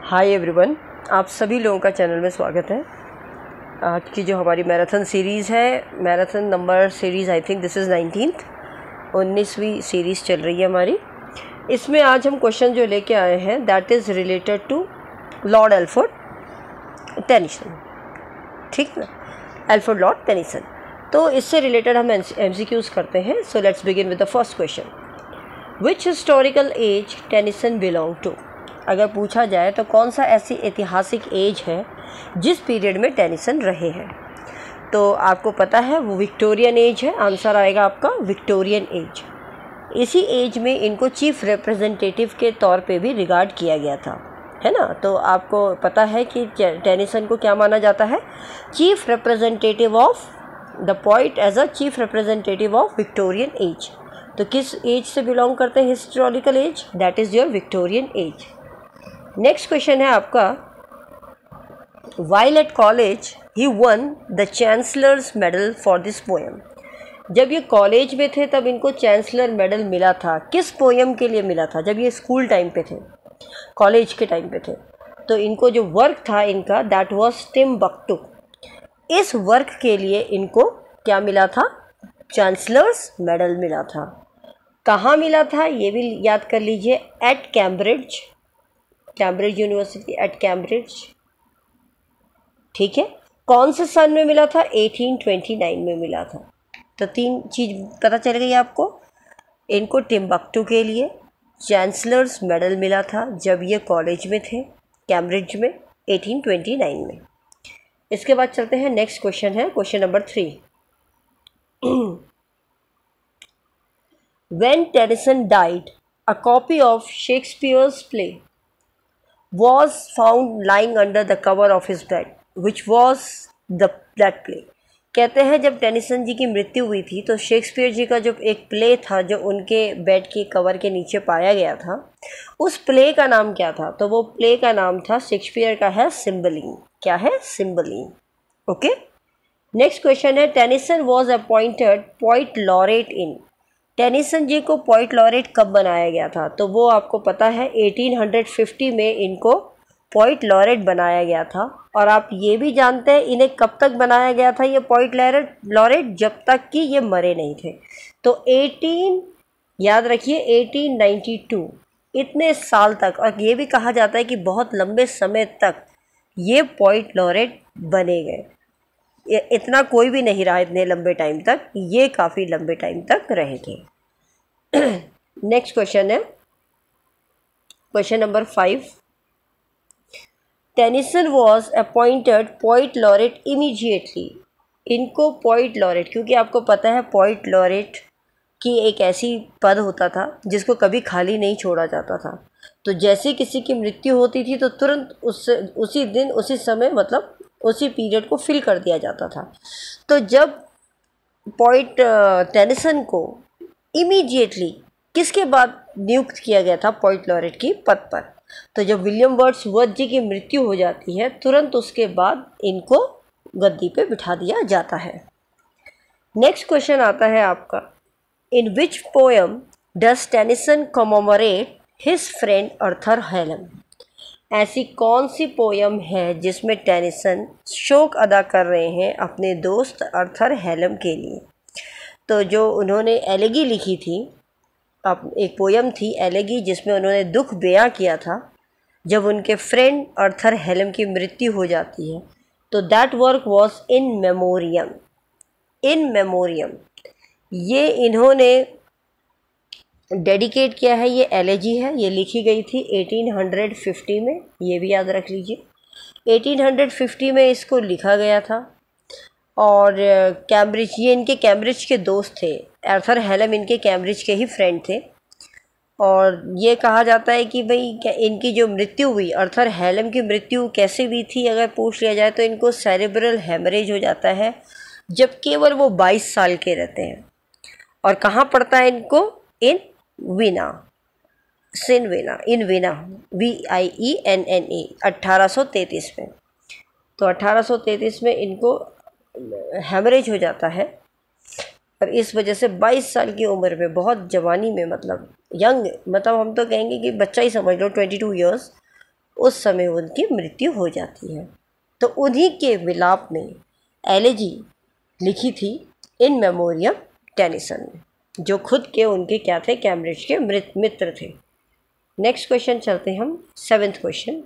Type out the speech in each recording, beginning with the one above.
Hi everyone, आप सभी लोगों का चैनल में स्वागत है। आज की जो हमारी मैराथन सीरीज़ है, marathon number series I think this is 19वीं सीरीज़ चल रही है हमारी। इसमें आज हम क्वेश्चन जो लेके आए हैं that is related to Lord Alfred Tennyson, ठीक ना, एल्फ्रेड लॉर्ड टेनिसन। तो इससे रिलेटेड हम MCQs करते हैं। So let's begin with the first question, which historical age Tennyson belong to. अगर पूछा जाए तो कौन सा ऐसी ऐतिहासिक एज है जिस पीरियड में टेनिसन रहे हैं, तो आपको पता है वो विक्टोरियन एज है। आंसर आएगा आपका विक्टोरियन एज। इसी एज में इनको चीफ रिप्रेजेंटेटिव के तौर पे भी रिगार्ड किया गया था, है ना। तो आपको पता है कि टेनिसन को क्या माना जाता है, chief representative of the poet age a chief representative of Victorian age. तो किस एज से बिलोंग करते हैं historical age, that is your Victorian age. Next question है आपका, while at college he won the chancellor's medal for this poem. जब ये college में थे तब इनको चांसलर मेडल मिला था। किस पोएम के लिए मिला था? जब ये स्कूल टाइम पे थे, कॉलेज के टाइम पे थे, तो इनको जो वर्क था इनका दैट वाज टिम्बक्टू। इस वर्क के लिए इनको क्या मिला था? चांसलर्स मेडल मिला था। कहाँ मिला था ये भी याद कर लीजिए, at Cambridge, Cambridge University at Cambridge, ठीक है। कौन से सन में मिला था? 1829 में मिला था। तो तीन चीज़ पता चल गई आपको। इनको टिम्बक्टू के लिए चांसलर्स मेडल मिला था जब ये कॉलेज में थे, कैम्ब्रिज में, 1829 में। इसके बाद चलते हैं, नेक्स्ट क्वेश्चन है question number 3। When Tennyson died, a copy of Shakespeare's play was found lying under the cover of his bed. Which was that play? कहते हैं जब टेनिसन जी की मृत्यु हुई थी तो शेक्सपियर जी का जो एक प्ले था जो उनके बेड के कवर के नीचे पाया गया था, उस प्ले का नाम क्या था? तो वो प्ले का नाम था, शेक्सपियर का है सिम्बलीन। क्या है? सिम्बलीन। ओके। नेक्स्ट क्वेश्चन है, Tennyson was appointed poet laureate in. Tennyson ji को पोइट लॉरेट कब बनाया गया था? तो वो आपको पता है 1850 में इनको पोइट लॉरेट बनाया गया था। और आप ये भी जानते हैं इन्हें कब तक बनाया गया था ये पोइट लॉरेट? जब तक कि ये मरे नहीं थे। तो 18, याद रखिए 1892, इतने साल तक, और ये भी कहा जाता है कि बहुत लंबे समय तक ये पोइट लॉरेट बने गए। इतना कोई भी नहीं रहा इतने लंबे टाइम तक, ये काफ़ी लंबे टाइम तक रहे थे। नेक्स्ट क्वेश्चन है question number 5। Tennyson was appointed poet laureate immediately. इनको पोइट लॉरेट, क्योंकि आपको पता है पोइट लॉरेट की एक ऐसी पद होता था जिसको कभी खाली नहीं छोड़ा जाता था। तो जैसे किसी की मृत्यु होती थी तो तुरंत उसी दिन, उसी समय, मतलब उसी पीरियड को फिल कर दिया जाता था। तो जब पोइट टेनिसन को इमीडिएटली किसके बाद नियुक्त किया गया था पोइट लॉरेट की पद पर? तो जब विलियम वर्ड्सवर्थ जी की मृत्यु हो जाती है तुरंत उसके बाद इनको गद्दी पे बिठा दिया जाता है। नेक्स्ट क्वेश्चन आता है आपका, in which poem does Tennyson commemorate his friend Arthur Hallam. ऐसी कौन सी पोयम है जिसमें टेनिसन शोक अदा कर रहे हैं अपने दोस्त अर्थर हेलम के लिए? तो जो उन्होंने एलेगी लिखी थी, अब एक पोयम थी एलेगी जिसमें उन्होंने दुख बयां किया था जब उनके फ्रेंड अर्थर हेलम की मृत्यु हो जाती है। तो that work was in memoriam. In memoriam ये इन्होंने डेडिकेट किया है। ये एलेजी है, ये लिखी गई थी 1850 में, ये भी याद रख लीजिए। 1850 में इसको लिखा गया था। और कैम्ब्रिज, ये इनके कैम्ब्रिज के दोस्त थे। अर्थर हेलम इनके कैम्ब्रिज के ही फ्रेंड थे। और ये कहा जाता है कि भाई इनकी जो मृत्यु हुई, अर्थर हेलम की मृत्यु कैसे हुई थी अगर पूछ लिया जाए तो इनको सेरेब्रल हेमरेज हो जाता है जब केवल वो 22 साल के रहते हैं। और कहाँ पड़ता है इनको? इन वीना, इन वीना, VIENNA, 1833 में। तो 1833 में इनको हेमरेज हो जाता है और इस वजह से 22 साल की उम्र में, बहुत जवानी में, मतलब यंग, मतलब हम तो कहेंगे कि बच्चा ही समझ लो, 22 ईयर्स, उस समय उनकी मृत्यु हो जाती है। तो उन्हीं के विलाप में एलेजी लिखी थी इन मेमोरियम टेनिसन, जो खुद के उनके क्या थे, कैम्ब्रिज के मित्र थे। नेक्स्ट क्वेश्चन चलते हैं हम, 7th question.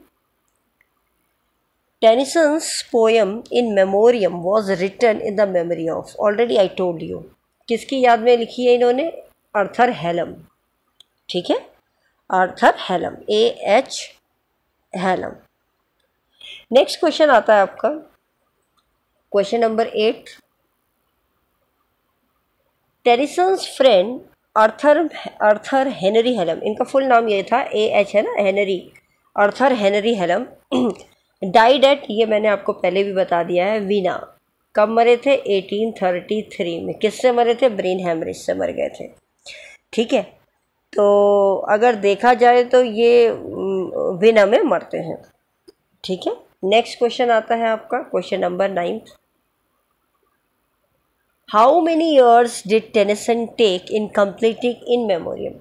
Tennyson's poem in memoriam was written in the memory of, already I told you, किसकी याद में लिखी है इन्होंने? Arthur Hallam. ठीक है, Arthur Hallam, AH Hallam. Next question आता है आपका question number 8। Tennyson's friend Arthur Henry Hallam, इनका फुल नाम ये था, AH है ना, Henry, Arthur Henry Hallam, died at, ये मैंने आपको पहले भी बता दिया है, वीना। कब मरे थे? 1833 में। किससे मरे थे? ब्रेन हैमरेज से मर गए थे। ठीक है, तो अगर देखा जाए तो ये वीना में मरते हैं। ठीक है, नेक्स्ट क्वेश्चन आता है आपका question number 9। How many years did Tennyson take in completing In Memoriam,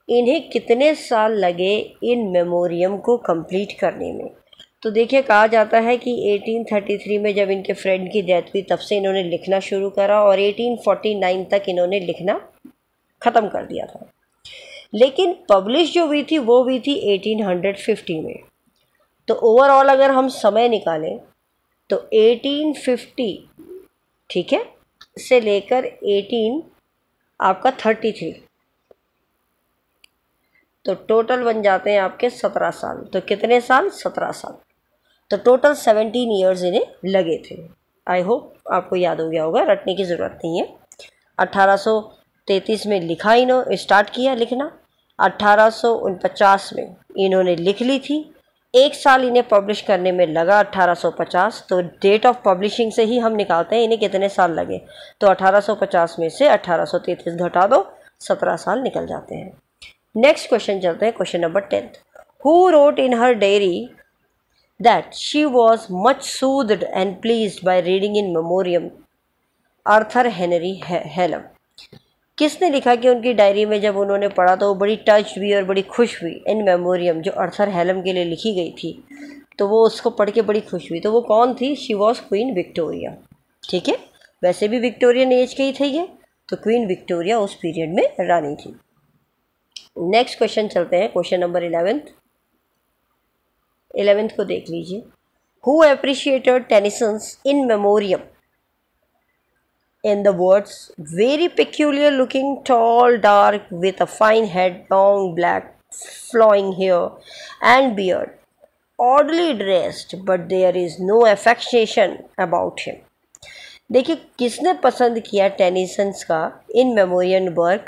इन्हें कितने साल लगे इन मेमोरियम को कंप्लीट करने में? तो देखिए, कहा जाता है कि 1833 में जब इनके फ्रेंड की डेथ हुई तब से इन्होंने लिखना शुरू करा और 1849 तक इन्होंने लिखना ख़त्म कर दिया था। लेकिन पब्लिश जो हुई थी वो हुई थी 1850 में। तो ओवरऑल अगर हम समय निकालें तो 1850, ठीक है, से लेकर 18 आपका 33, तो टोटल बन जाते हैं आपके 17 साल। तो कितने साल? 17 साल। तो टोटल 17 ईयर्स इन्हें लगे थे। आई होप आपको याद हो गया होगा, रटने की ज़रूरत नहीं है। 1833 में लिखा, इन्होंने स्टार्ट किया लिखना, 1849 में इन्होंने लिख ली थी, 1 साल इन्हें पब्लिश करने में लगा 1850। तो डेट ऑफ पब्लिशिंग से ही हम निकालते हैं इन्हें कितने साल लगे। तो 1850 में से 1833 घटा दो, 17 साल निकल जाते हैं। नेक्स्ट क्वेश्चन चलते हैं, question number 10। Who wrote in her diary that she was much soothed and pleased by reading in memoriam? Arthur Henry Hallam. किसने लिखा कि उनकी डायरी में जब उन्होंने पढ़ा तो वो बड़ी टच हुई और बड़ी खुश हुई? इन मेमोरियम जो आर्थर हेलम के लिए लिखी गई थी, तो वो उसको पढ़ के बड़ी खुश हुई। तो वो कौन थी? She was queen Victoria. ठीक है, वैसे भी विक्टोरियन एज के ही थे ये, तो क्वीन विक्टोरिया उस पीरियड में रानी थी। नेक्स्ट क्वेश्चन चलते हैं, क्वेश्चन नंबर 11th को देख लीजिए। Who appreciated Tennyson's in memoriam in the words very peculiar looking, tall, dark, with a fine head, long black flowing hair and beard, oddly dressed, but there is no affectation about him? देखिए, किसने पसंद किया Tennyson's का इन memoriam work,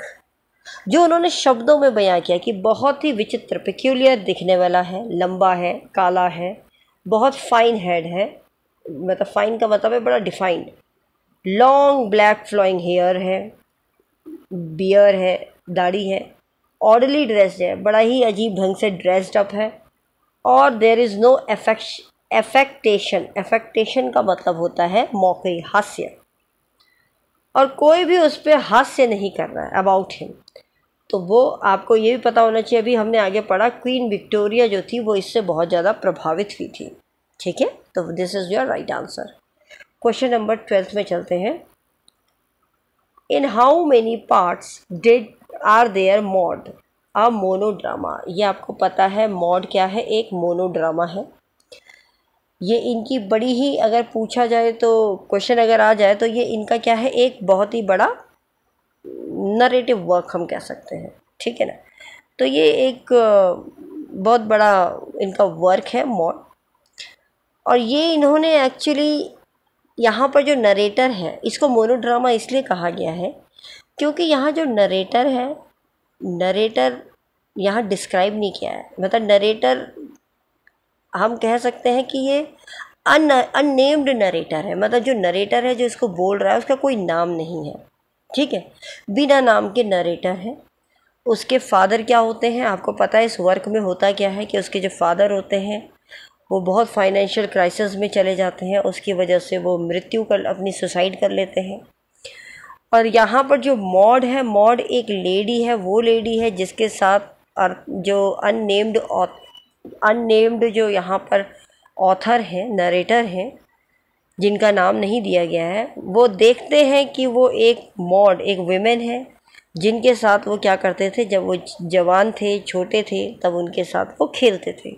जो उन्होंने शब्दों में बयां किया कि बहुत ही विचित्र, पेक्यूलियर दिखने वाला है, लंबा है, काला है, बहुत फाइन हेड है, मतलब फाइन का मतलब है बड़ा defined, long black flowing hair है, बियर है, दाढ़ी है, ऑर्डरली ड्रेस्ड है, बड़ा ही अजीब ढंग से ड्रेस्ड अप है, और देयर इज़ नो एफेक्टेशन, एफेक्टेशन का मतलब होता है मौके, हास्य, और कोई भी उस पर हास्य नहीं कर रहा है अबाउट हिम। तो वो आपको ये भी पता होना चाहिए, अभी हमने आगे पढ़ा क्वीन विक्टोरिया जो थी वो इससे बहुत ज़्यादा प्रभावित हुई थी। ठीक है, तो this is your right answer. Question number 12 में चलते हैं। In how many parts did are there Maud a monodrama? ये आपको पता है मॉड क्या है, एक मोनोड्रामा है। ये इनकी बड़ी ही, अगर पूछा जाए तो क्वेश्चन अगर आ जाए तो ये इनका क्या है, एक बहुत ही बड़ा नरेटिव वर्क हम कह सकते हैं। ठीक है ना, तो ये एक बहुत बड़ा इनका वर्क है मॉड, और ये इन्होंने एक्चुअली यहाँ पर जो नरेटर है इसको मोनोड्रामा इसलिए कहा गया है क्योंकि यहाँ जो नरेटर है, नरेटर यहाँ डिस्क्राइब नहीं किया है, मतलब नरेटर हम कह सकते हैं कि ये अननेम्ड नरेटर है, मतलब जो नरेटर है जो इसको बोल रहा है उसका कोई नाम नहीं है। ठीक है, बिना नाम के नरेटर है। उसके फादर क्या होते हैं आपको पता है, इस वर्क में होता क्या है कि उसके जो फादर होते हैं वो बहुत फाइनेंशियल क्राइसिस में चले जाते हैं, उसकी वजह से वो मृत्यु कर, अपनी सुसाइड कर लेते हैं। और यहाँ पर जो मॉड है, मॉड एक लेडी है, वो लेडी है जिसके साथ जो अननेम्ड अननेम्ड जो यहाँ पर ऑथर हैं, नरेटर हैं, जिनका नाम नहीं दिया गया है, वो देखते हैं कि वो एक मॉड, एक विमेन है जिनके साथ वो क्या करते थे, जब वो जवान थे, छोटे थे, तब उनके साथ वो खेलते थे।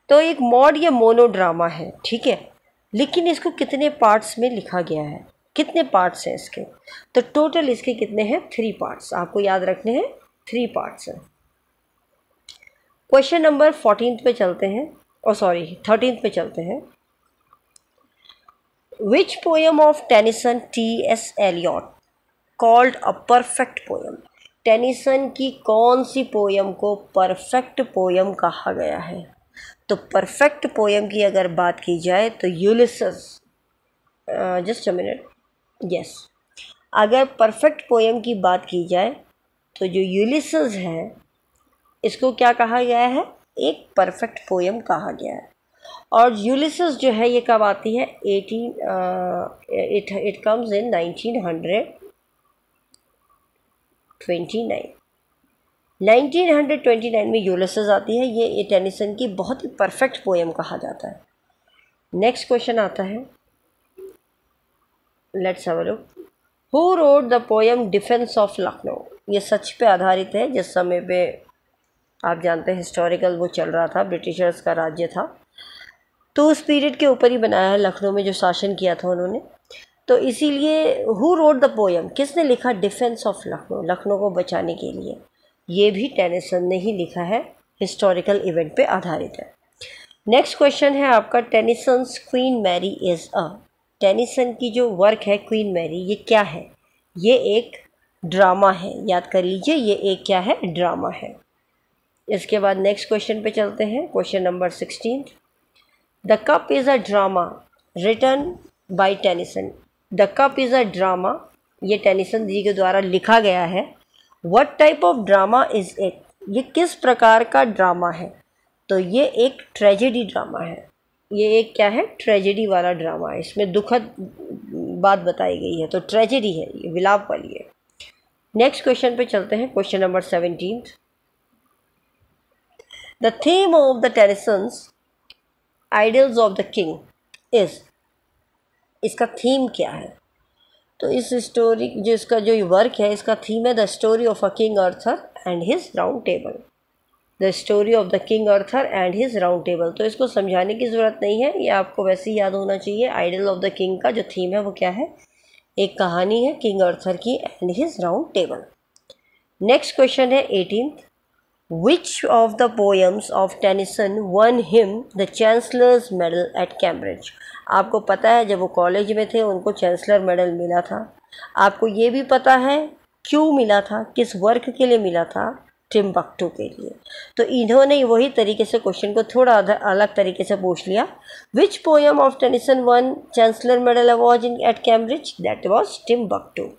तो एक मॉड या मोनोड्रामा है, ठीक है। लेकिन इसको कितने पार्ट्स में लिखा गया है, कितने पार्ट्स हैं इसके? तो टोटल इसके कितने हैं? 3 पार्ट्स, आपको याद रखने हैं, 3 पार्ट्स हैं। क्वेश्चन नंबर 14 पे चलते हैं, और सॉरी 13 पे चलते हैं। Which poem of Tennyson T.S. Eliot called a perfect poem? Tennyson की कौन सी पोएम को परफेक्ट पोएम कहा गया है? तो परफेक्ट पोएम की अगर बात की जाए तो यूलिसस, जस्ट अ मिनट, यस, अगर परफेक्ट पोएम की बात की जाए तो जो यूलिसस है इसको क्या कहा गया है? एक परफेक्ट पोएम कहा गया है। और यूलिसस जो है ये कब आती है? इट कम्स इन 1929 में यूलिसस आती है। ये टेनिसन की बहुत ही परफेक्ट पोएम कहा जाता है। नेक्स्ट क्वेश्चन आता है, let's have a look. Who wrote the poem defence of Lucknow? ये सच पे आधारित है। जिस समय पे आप जानते हैं हिस्टोरिकल वो चल रहा था, ब्रिटिशर्स का राज्य था, तो उस पीरियड के ऊपर ही बनाया है, लखनऊ में जो शासन किया था उन्होंने। तो इसीलिए हु रोट द पोएम, किसने लिखा डिफेंस ऑफ लखनऊ, लखनऊ को बचाने के लिए? ये भी टेनिसन ने ही लिखा है, हिस्टोरिकल इवेंट पे आधारित है। नेक्स्ट क्वेश्चन है आपका, Tennyson's Queen Mary is a. Tennyson की जो वर्क है क्वीन मैरी, ये क्या है? ये एक ड्रामा है, याद कर लीजिए, ये एक क्या है? ड्रामा है। इसके बाद नेक्स्ट क्वेश्चन पे चलते हैं, question number 16। The cup is a drama written by Tennyson. The cup is a drama, ये टेनिसन जी के द्वारा लिखा गया है। What type of drama is it? ये किस प्रकार का ड्रामा है? तो ये एक ट्रेजेडी ड्रामा है। ये एक क्या है? ट्रेजेडी वाला ड्रामा है। इसमें दुखद बात बताई गई है, तो ट्रेजेडी है, ये विलाप वाली है। नेक्स्ट क्वेश्चन पे चलते हैं, question number 17। The theme of the Tennyson's idols of the king is, इसका थीम क्या है? तो इस स्टोरी जो इसका जो वर्क है, इसका थीम है the story of a king Arthur and his round table. The story of the king Arthur and his round table. तो इसको समझाने की ज़रूरत नहीं है, ये आपको वैसे ही याद होना चाहिए। आइडल ऑफ द किंग का जो थीम है वो क्या है? एक कहानी है किंग अर्थर की and his round table. Next question है 18th। Which of the poems of Tennyson won him the chancellor's medal at Cambridge? आपको पता है जब वो कॉलेज में थे उनको चांसलर मेडल मिला था। आपको ये भी पता है क्यों मिला था, किस वर्क के लिए मिला था? टिम्बक्टू के लिए। तो इन्होंने वही तरीके से क्वेश्चन को थोड़ा अलग तरीके से पूछ लिया। Which poem of Tennyson won chancellor medal award in at Cambridge? That was Timbuktu.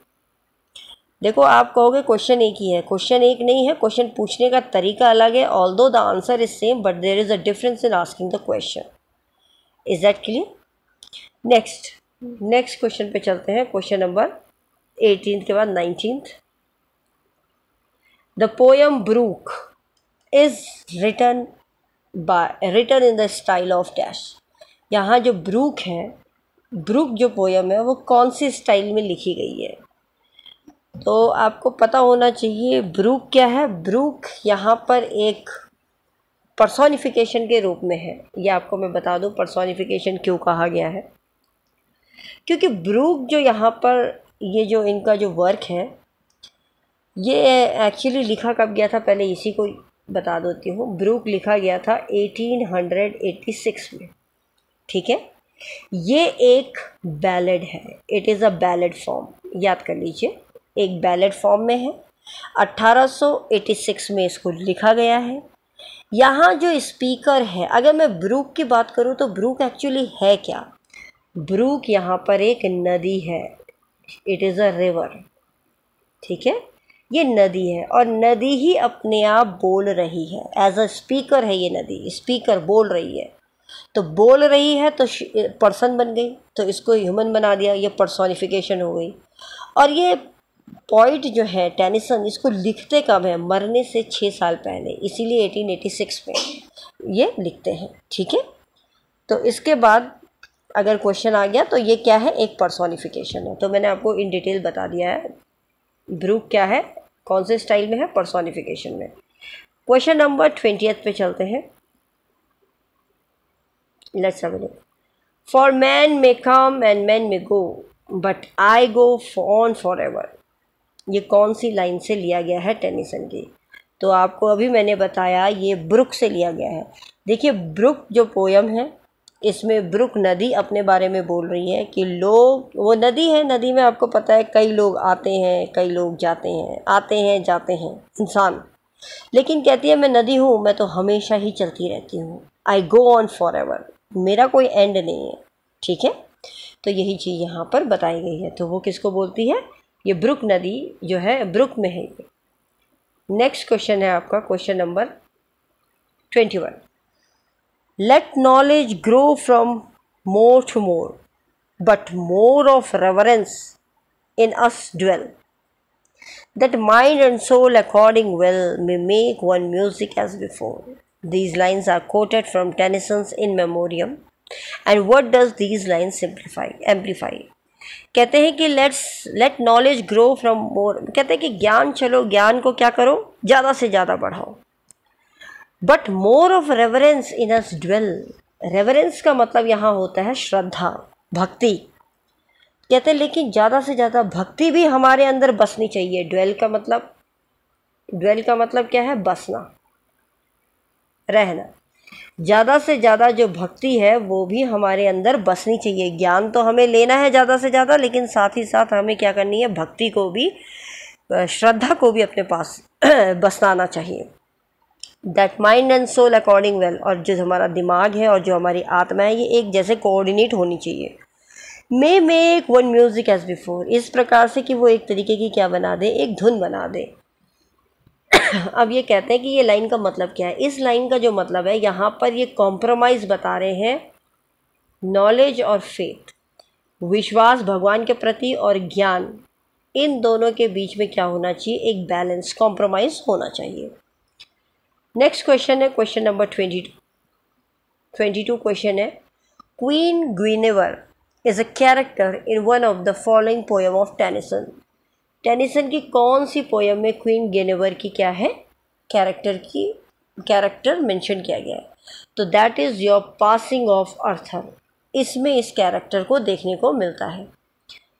देखो आप कहोगे क्वेश्चन एक ही है, क्वेश्चन एक नहीं है, क्वेश्चन पूछने का तरीका अलग है। Although the answer is same but there is a difference in asking the question. Is that clear? Next question पे चलते हैं, क्वेश्चन नंबर 18 के बाद 19th। The poem Brook is written in the style of dash. यहाँ जो Brooke है, Brooke जो poem है वो कौन सी स्टाइल में लिखी गई है? तो आपको पता होना चाहिए ब्रूक क्या है। ब्रूक यहाँ पर एक पर्सोनिफिकेशन के रूप में है। ये आपको मैं बता दूँ पर्सोनिफिकेशन क्यों कहा गया है, क्योंकि ब्रूक जो यहाँ पर ये जो इनका जो वर्क है ये एक्चुअली लिखा कब गया था, पहले इसी को बता देती हूँ। ब्रूक लिखा गया था 1886 में, ठीक है। ये एक बैलेड है, it is a ballad form, याद कर लीजिए, एक बैलेड फॉर्म में है। 1886 में इसको लिखा गया है। यहाँ जो स्पीकर है, अगर मैं ब्रूक की बात करूँ तो ब्रूक एक्चुअली है क्या? ब्रूक यहाँ पर एक नदी है, इट इज़ अ रिवर, ठीक है। ये नदी है और नदी ही अपने आप बोल रही है, एज अ स्पीकर है ये नदी, स्पीकर बोल रही है। तो बोल रही है तो पर्सन बन गई, तो इसको ह्यूमन बना दिया, ये पर्सोनिफिकेशन हो गई। और ये पोइट जो है टेनिसन, इसको लिखते कब है? मरने से 6 साल पहले, इसीलिए 1886 में। ये लिखते हैं। ठीक है, तो इसके बाद अगर क्वेश्चन आ गया तो ये क्या है, एक पर्सोनिफिकेशन है। तो मैंने आपको इन डिटेल बता दिया है ब्रूक क्या है, कौन से स्टाइल में है, पर्सोनिफिकेशन में। क्वेश्चन नंबर 20 पे चलते हैं। Let's have a look. For man may come and man may go but I go on for ever. ये कौन सी लाइन से लिया गया है टेनिसन की? तो आपको अभी मैंने बताया ये ब्रुक से लिया गया है। देखिए ब्रुक जो पोयम है इसमें ब्रुक नदी अपने बारे में बोल रही है कि लोग, वो नदी है, नदी में आपको पता है कई लोग आते हैं कई लोग जाते हैं, आते हैं जाते हैं इंसान, लेकिन कहती है मैं नदी हूँ, मैं तो हमेशा ही चलती रहती हूँ। आई गो ऑन फॉर एवर, मेरा कोई एंड नहीं है। ठीक है, तो यही चीज़ यहाँ पर बताई गई है। तो वो किसको बोलती है? ये ब्रुक नदी जो है ब्रुक में है ये। नेक्स्ट क्वेश्चन है आपका question number 21। Let knowledge grow from more to more but more of reverence in us dwell that mind and soul according well may make one music as before. These lines are quoted from Tennyson's In Memoriam. And what does these lines amplify? कहते हैं कि let knowledge grow from more, कहते हैं कि ज्ञान, चलो ज्ञान को क्या करो, ज़्यादा से ज़्यादा बढ़ाओ। But more of reverence in us dwell. Reverence का मतलब यहाँ होता है श्रद्धा, भक्ति। कहते हैं लेकिन ज़्यादा से ज़्यादा भक्ति भी हमारे अंदर बसनी चाहिए। ड्वेल का मतलब क्या है? बसना, रहना। ज़्यादा से ज़्यादा जो भक्ति है वो भी हमारे अंदर बसनी चाहिए। ज्ञान तो हमें लेना है ज़्यादा से ज़्यादा, लेकिन साथ ही साथ हमें क्या करनी है, भक्ति को भी, श्रद्धा को भी अपने पास बसाना चाहिए। That mind and soul according well, और जो हमारा दिमाग है और जो हमारी आत्मा है ये एक जैसे कोऑर्डिनेट होनी चाहिए। May make one music as before, इस प्रकार से कि वो एक तरीके की क्या बना दे, एक धुन बना दे। अब ये कहते हैं कि ये लाइन का मतलब क्या है। इस लाइन का जो मतलब है यहाँ पर ये कॉम्प्रोमाइज़ बता रहे हैं नॉलेज और फेथ, विश्वास भगवान के प्रति और ज्ञान, इन दोनों के बीच में क्या होना चाहिए, एक बैलेंस, कॉम्प्रोमाइज़ होना चाहिए। नेक्स्ट क्वेश्चन है क्वेश्चन नंबर 22 क्वेश्चन है। Queen Guinevere is a character in one of the following poem of Tennyson. Tennyson की कौन सी पोयम में क्वीन गेनेवर की क्या है, कैरेक्टर मेंशन किया गया है? तो that is your passing of Arthur, इसमें इस कैरेक्टर को देखने को मिलता है।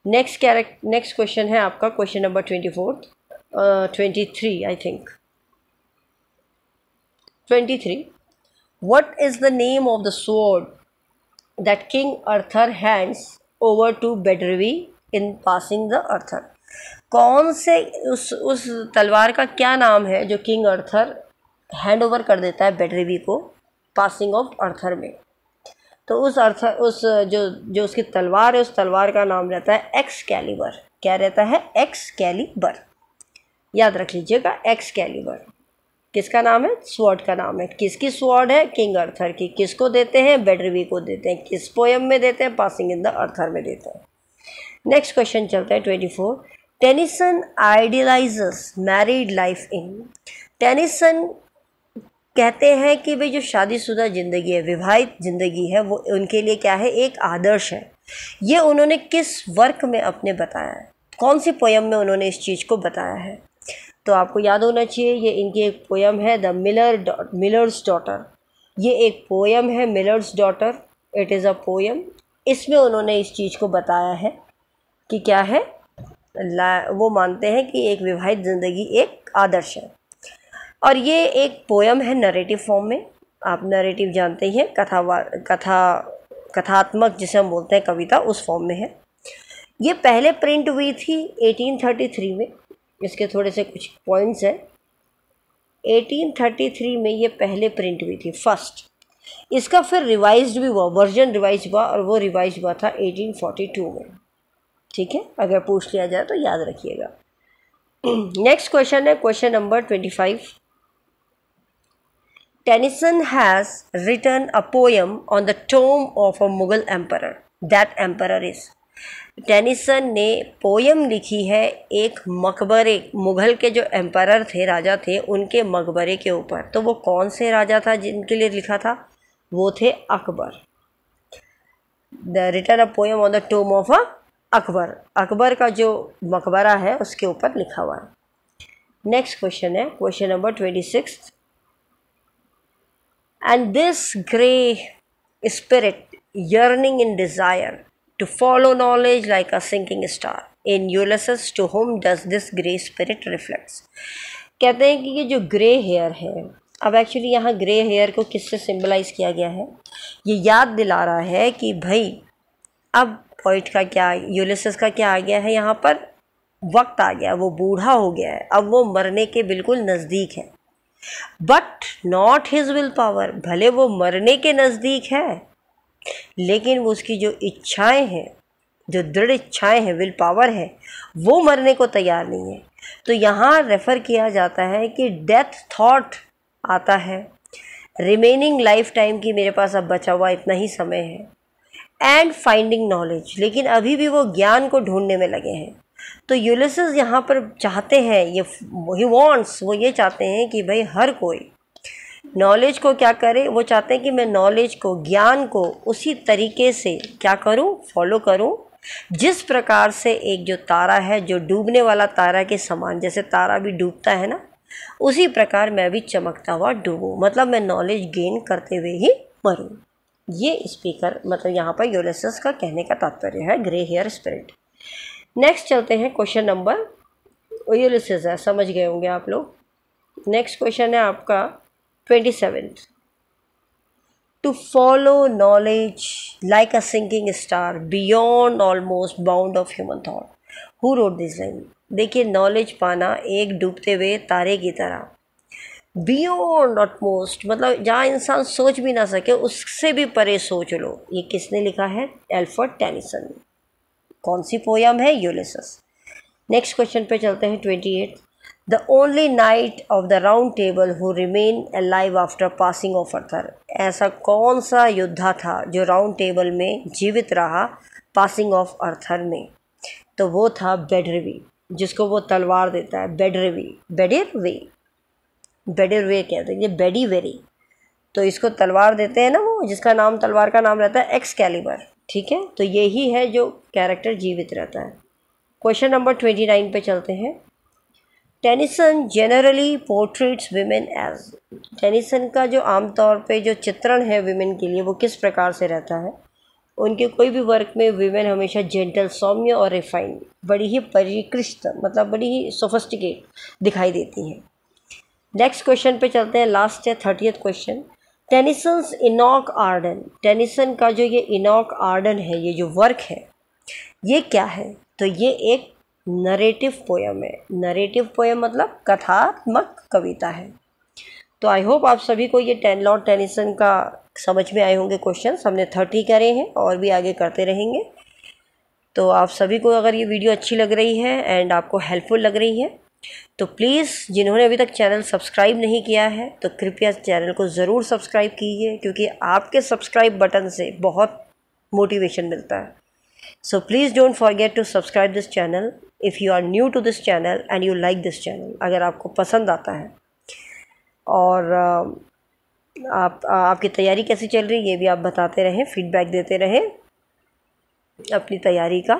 नेक्स्ट क्वेश्चन है आपका question number 23 I think 23। What is the name of the sword that King Arthur hands over to Bedrevi in passing the Arthur? कौन से उस तलवार का क्या नाम है जो किंग अर्थर हैंड ओवर कर देता है बेडरेवी को पासिंग ऑफ अर्थर में? तो उस जो उसकी तलवार है, उस तलवार का नाम रहता है एक्सकैलिबर। क्या रहता है? एक्सकैलिबर। याद रख लीजिएगा, एक्सकैलिबर किसका नाम है? स्वॉर्ड का नाम है। किसकी स्वॉर्ड है? किंग अर्थर की। किसको देते हैं? बेडरेवी को देते हैं। किस पोयम में देते हैं? पासिंग इन द अर्थर में देते हैं। नेक्स्ट क्वेश्चन चलता है 24। Tennyson idealises married life in. Tennyson कहते हैं कि भाई जो शादीशुदा ज़िंदगी है, विवाहित ज़िंदगी है, वो उनके लिए क्या है, एक आदर्श है। ये उन्होंने किस वर्क में अपने बताया है, कौन सी पोयम में उन्होंने इस चीज़ को बताया है? तो आपको याद होना चाहिए ये इनकी एक पोयम है द मिलर्स डॉटर। ये एक पोयम है millers daughter, it is a poem. इसमें उन्होंने इस चीज़ को बताया है कि क्या है, वो मानते हैं कि एक विवाहित ज़िंदगी एक आदर्श है। और ये एक पोयम है नरेटिव फॉर्म में। आप नरेटिव जानते ही हैं, कथात्मक जिसे हम बोलते हैं, कविता, उस फॉर्म में है। ये पहले प्रिंट हुई थी 1833 में। इसके थोड़े से कुछ पॉइंट्स हैं। 1833 में ये पहले प्रिंट हुई थी फर्स्ट। इसका फिर रिवाइज्ड भी हुआ, वर्जन रिवाइज हुआ, और वो रिवाइज हुआ था 1842 में। ठीक है, अगर पूछ लिया जाए तो याद रखिएगा। नेक्स्ट क्वेश्चन है question number 25। Tennyson has written a poem on the tomb of a Mughal emperor. That emperor is. Tennyson ने पोयम लिखी है एक मकबरे, मुग़ल के जो एम्परर थे, राजा थे, उनके मकबरे के ऊपर। तो वो कौन से राजा था जिनके लिए लिखा था? वो थे Akbar. The written a poem on the tomb of Akbar. Akbar का जो मकबरा है उसके ऊपर लिखा हुआ है। नेक्स्ट क्वेश्चन है question number 26। And this grey spirit yearning in desire to follow knowledge like a sinking star in Ulysses, to whom does this grey spirit reflects? कहते हैं कि ये जो ग्रे हेयर है, अब एक्चुअली यहाँ ग्रे हेयर को किससे सिंबलाइज किया गया है? ये याद दिला रहा है कि भाई अब पोइट का क्या, यूलिसेस का क्या आ गया है, यहाँ पर वक्त आ गया, वो बूढ़ा हो गया है, अब वो मरने के बिल्कुल नज़दीक है। But not his will power, भले वो मरने के नज़दीक है लेकिन वो उसकी जो इच्छाएं हैं, जो दृढ़ इच्छाएं हैं, विल पावर है, वो मरने को तैयार नहीं है। तो यहाँ रेफ़र किया जाता है कि डेथ थॉट आता है, रिमेनिंग लाइफ टाइम की मेरे पास अब बचा हुआ इतना ही समय है, एंड फाइंडिंग नॉलेज, लेकिन अभी भी वो ज्ञान को ढूंढने में लगे हैं। तो यूलिसेस यहाँ पर चाहते हैं, ही वॉन्ट्स, वो ये चाहते हैं कि भाई हर कोई नॉलेज को क्या करे, वो चाहते हैं कि मैं नॉलेज को, ज्ञान को उसी तरीके से क्या करूं, फॉलो करूं जिस प्रकार से एक जो तारा है, जो डूबने वाला तारा के समान, जैसे तारा भी डूबता है ना, उसी प्रकार मैं भी चमकता हुआ डूबूं, मतलब मैं नॉलेज गेन करते हुए ही मरूं। ये स्पीकर मतलब यहाँ पर यूलिसेस का कहने का तात्पर्य है, ग्रे हेयर स्पिरिट। नेक्स्ट चलते हैं क्वेश्चन नंबर, यूलिसेस है, समझ गए होंगे आप लोग। नेक्स्ट क्वेश्चन है आपका 27th. To follow knowledge like a sinking star beyond almost bound of human thought. Who wrote this line? देखिए, नॉलेज पाना एक डूबते हुए तारे की तरह, बियॉन्ड ऑटमोस्ट, मतलब जहाँ इंसान सोच भी ना सके उससे भी परे सोच लो। ये किसने लिखा है? Alfred Tennyson. कौन सी पोयम है? यूलिसेस। नेक्स्ट क्वेश्चन पे चलते हैं 28। The only knight of the round table who remained alive after passing of Arthur. ऐसा कौन सा योद्धा था जो राउंड टेबल में जीवित रहा पासिंग ऑफ अर्थर में? तो वो था बेडरवी, जिसको वो तलवार देता है। बेडिरवे कहते हैं, ये बेडीवेरी। तो इसको तलवार देते हैं ना वो, जिसका नाम, तलवार का नाम रहता है एक्सकैलिबर। ठीक है, तो यही है जो कैरेक्टर जीवित रहता है। क्वेश्चन नंबर 29 पे चलते हैं। Tennyson generally portraits women as. Tennyson का जो आमतौर पे जो चित्रण है विमेन के लिए, वो किस प्रकार से रहता है? उनके कोई भी वर्क में विमेन हमेशा जेंटल, सौम्य और रिफाइंड, बड़ी ही परिष्कृत, मतलब बड़ी ही सोफिस्टिकेट दिखाई देती हैं। नेक्स्ट क्वेश्चन पे चलते हैं, लास्ट है 30th क्वेश्चन। Tennyson's Enoch Arden. टेनिसन का जो ये इनॉक आर्डन है, ये जो वर्क है, ये क्या है? तो ये एक नरेटिव पोयम है। नरेटिव पोयम मतलब कथात्मक कविता है। तो आई होप आप सभी को ये लॉर्ड टेनिसन का समझ में आए होंगे क्वेश्चन। हमने 30 करे हैं और भी आगे करते रहेंगे। तो आप सभी को अगर ये वीडियो अच्छी लग रही है एंड आपको हेल्पफुल लग रही है, तो प्लीज़ जिन्होंने अभी तक चैनल सब्सक्राइब नहीं किया है तो कृपया चैनल को ज़रूर सब्सक्राइब कीजिए, क्योंकि आपके सब्सक्राइब बटन से बहुत मोटिवेशन मिलता है। So please don't forget to subscribe this channel if you are new to this channel and you like this channel, अगर आपको पसंद आता है। और आपकी तैयारी कैसी चल रही है ये भी आप बताते रहें, फीडबैक देते रहें अपनी तैयारी का।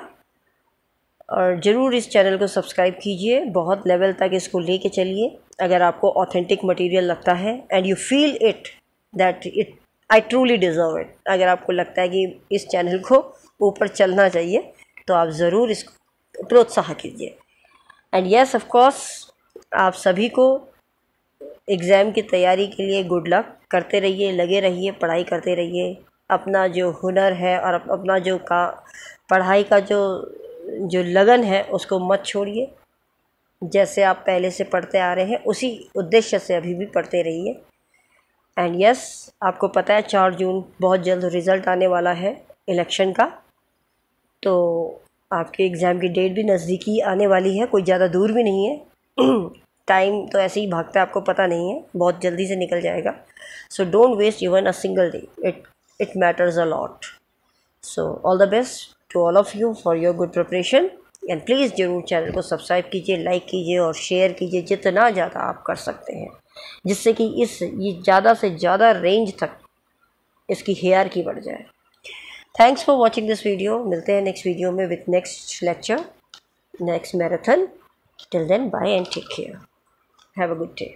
और ज़रूर इस चैनल को सब्सक्राइब कीजिए, बहुत लेवल तक इसको लेके चलिए। अगर आपको ऑथेंटिक मटेरियल लगता है and you feel it that it I truly deserve it, अगर आपको लगता है कि इस चैनल को ऊपर चलना चाहिए, तो आप ज़रूर इसको प्रोत्साहन कीजिए। एंड येस, ऑफ कोर्स, आप सभी को एग्ज़ाम की तैयारी के लिए गुड लक। करते रहिए, लगे रहिए, पढ़ाई करते रहिए। अपना जो हुनर है और अपना जो पढ़ाई का जो लगन है उसको मत छोड़िए। जैसे आप पहले से पढ़ते आ रहे हैं उसी उद्देश्य से अभी भी पढ़ते रहिए। एंड यस, आपको पता है 4 जून बहुत जल्द रिज़ल्ट आने वाला है इलेक्शन का, तो आपके एग्ज़ाम की डेट भी नज़दीकी आने वाली है, कोई ज़्यादा दूर भी नहीं है। टाइम तो ऐसे ही भागता है, आपको पता नहीं है, बहुत जल्दी से निकल जाएगा। So don't waste even a single day, it matters a lot. So all the best. To all of you for your good preparation. And please ज़रूर चैनल को सब्सक्राइब कीजिए, लाइक कीजिए और शेयर कीजिए जितना ज़्यादा आप कर सकते हैं, जिससे कि ये ज़्यादा से ज़्यादा रेंज तक इसकी हेयर की बढ़ जाए। Thanks for watching this video. मिलते हैं नेक्स्ट वीडियो में with next lecture, next marathon. Till then bye and take care. Have a good day.